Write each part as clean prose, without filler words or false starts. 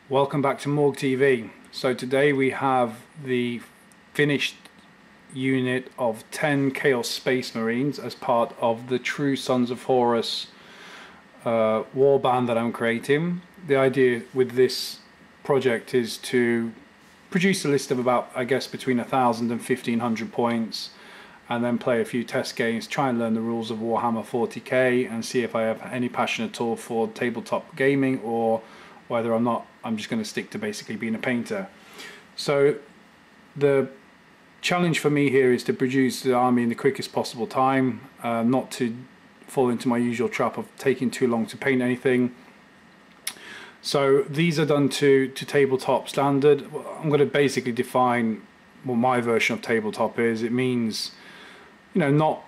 Welcome back to Morg TV. So today we have the finished unit of 10 Chaos Space Marines as part of the True Sons of Horus warband that I'm creating. The idea with this project is to produce a list of about, I guess, between 1,000 and 1,500 points, and then play a few test games, try and learn the rules of Warhammer 40k and see if I have any passion at all for tabletop gaming, or whether I'm just going to stick to basically being a painter. So the challenge for me here is to produce the army in the quickest possible time, not to fall into my usual trap of taking too long to paint anything. So these are done to tabletop standard. I'm going to basically define what my version of tabletop is. It means, you know, not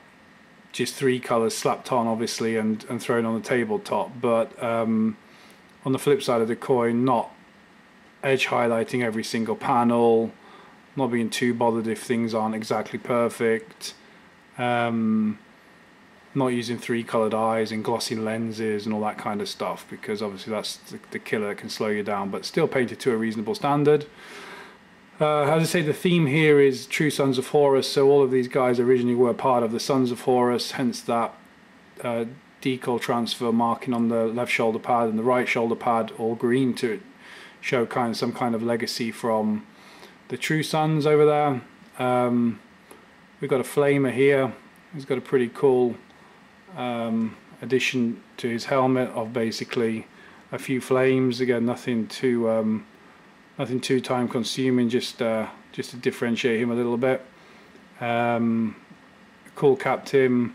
just 3 colors slapped on obviously and thrown on the tabletop, but on the flip side of the coin, not edge highlighting every single panel, not being too bothered if things aren't exactly perfect, not using 3 colored eyes and glossy lenses and all that kind of stuff, because obviously that's the killer that can slow you down, but still painted to a reasonable standard. As I say, the theme here is True Sons of Horus, so all of these guys originally were part of the Sons of Horus, hence that decal transfer marking on the left shoulder pad and the right shoulder pad all green to show some kind of legacy from the True Sons over there. We've got a flamer here. He's got a pretty cool addition to his helmet of basically a few flames. Again, nothing too time consuming, just to differentiate him a little bit. Cool captain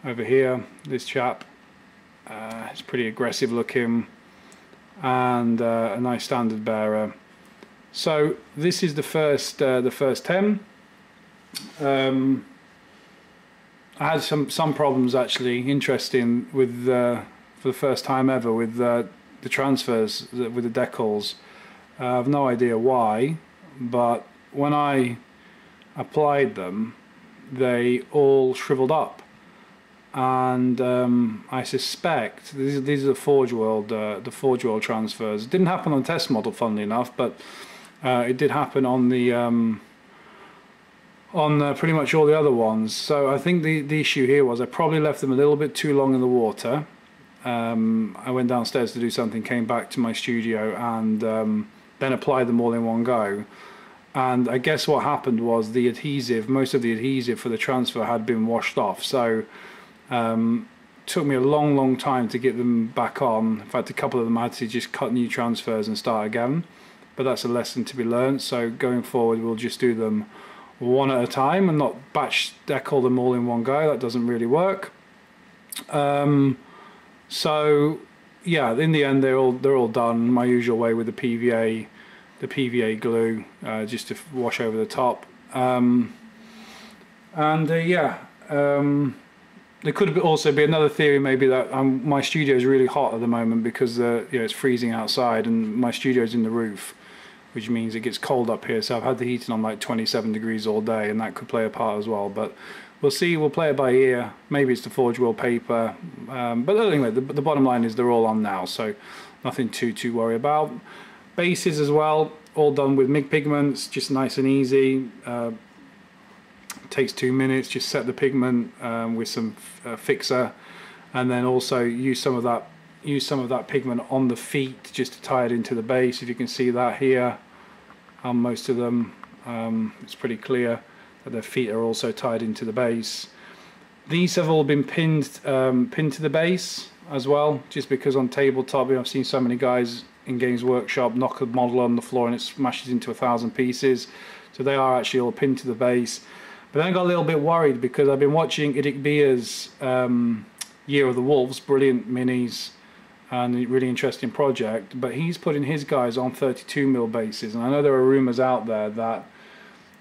over here, this chap. It's pretty aggressive looking, and a nice standard bearer. So this is the first 10. I had some problems actually, interesting, with for the first time ever with the transfers with the decals. I have no idea why, but when I applied them, they all shriveled up. And I suspect these are the Forge World transfers. It didn't happen on test model, funnily enough, but it did happen on the pretty much all the other ones. So I think the issue here was I probably left them a little bit too long in the water. I went downstairs to do something, came back to my studio, and then applied them all in one go. And I guess what happened was the adhesive, most of the adhesive for the transfer had been washed off. So took me a long time to get them back on. In fact, a couple of them I had to just cut new transfers and start again, but that's a lesson to be learned. So going forward, we'll just do them one at a time and not batch decal them all in one go. That doesn't really work. So yeah, in the end they're all done my usual way with the PVA glue, just to wash over the top. There could also be another theory, maybe, that my studio is really hot at the moment because it's freezing outside and my studio is in the roof, which means it gets cold up here. So I've had the heating on like 27 degrees all day, and that could play a part as well. But we'll see. We'll play it by ear. Maybe it's the Forge World paper. But anyway, the bottom line is they're all on now, so nothing to worry about. Bases as well, all done with MIG pigments, just nice and easy. Takes 2 minutes. Just set the pigment with some fixer, and then also use some of that pigment on the feet just to tie it into the base. If you can see that here on most of them, it's pretty clear that their feet are also tied into the base. These have all been pinned to the base as well, just because on tabletop, I've seen so many guys in Games Workshop knock a model on the floor and it smashes into 1,000 pieces. So they are actually all pinned to the base. But then I got a little bit worried because I've been watching Idik Bia's Year of the Wolves, brilliant minis and a really interesting project, but he's putting his guys on 32mm bases, and I know there are rumours out there that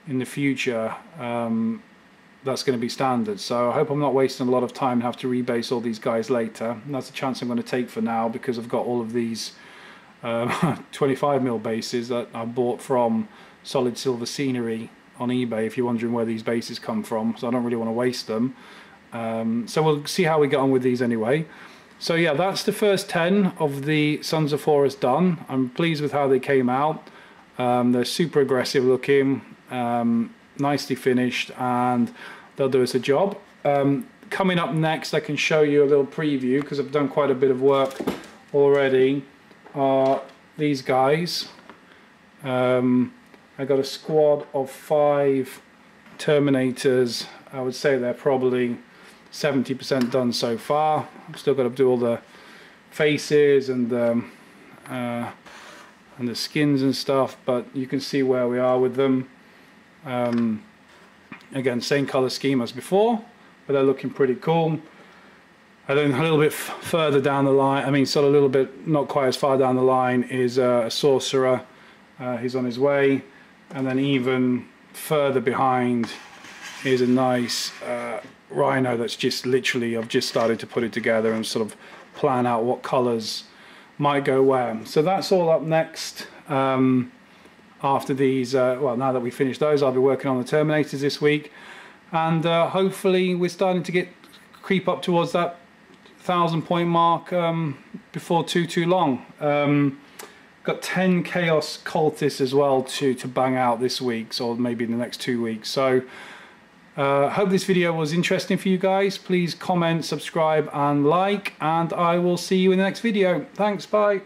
in the future that's going to be standard. So I hope I'm not wasting a lot of time and have to rebase all these guys later. And that's a chance I'm going to take for now, because I've got all of these 25mm bases that I bought from Solid Silver Scenery on eBay, if you're wondering where these bases come from, so I don't really want to waste them. So we'll see how we get on with these anyway. So yeah, that's the first 10 of the Sons of Horus done. I'm pleased with how they came out. They're super aggressive looking, nicely finished, and they'll do us a job. Coming up next, I can show you a little preview because I've done quite a bit of work already. Are these guys. I got a squad of 5 Terminators. I would say they're probably 70% done so far. I've still got to do all the faces and the skins and stuff, but you can see where we are with them. Again, same color scheme as before, but they're looking pretty cool. And then a little bit further down the line, I mean sort of a little bit not quite as far down the line, is a sorcerer. He's on his way, and then even further behind is a nice rhino that's just literally, I've just started to put it together and sort of plan out what colors might go where. So that's all up next. After these, well, now that we finish those, I'll be working on the Terminators this week, and hopefully we're starting to creep up towards that 1,000-point mark before too long. Got 10 Chaos Cultists as well to bang out this week, or maybe in the next 2 weeks. So hope this video was interesting for you guys. Please comment, subscribe and like, and I will see you in the next video. Thanks, bye.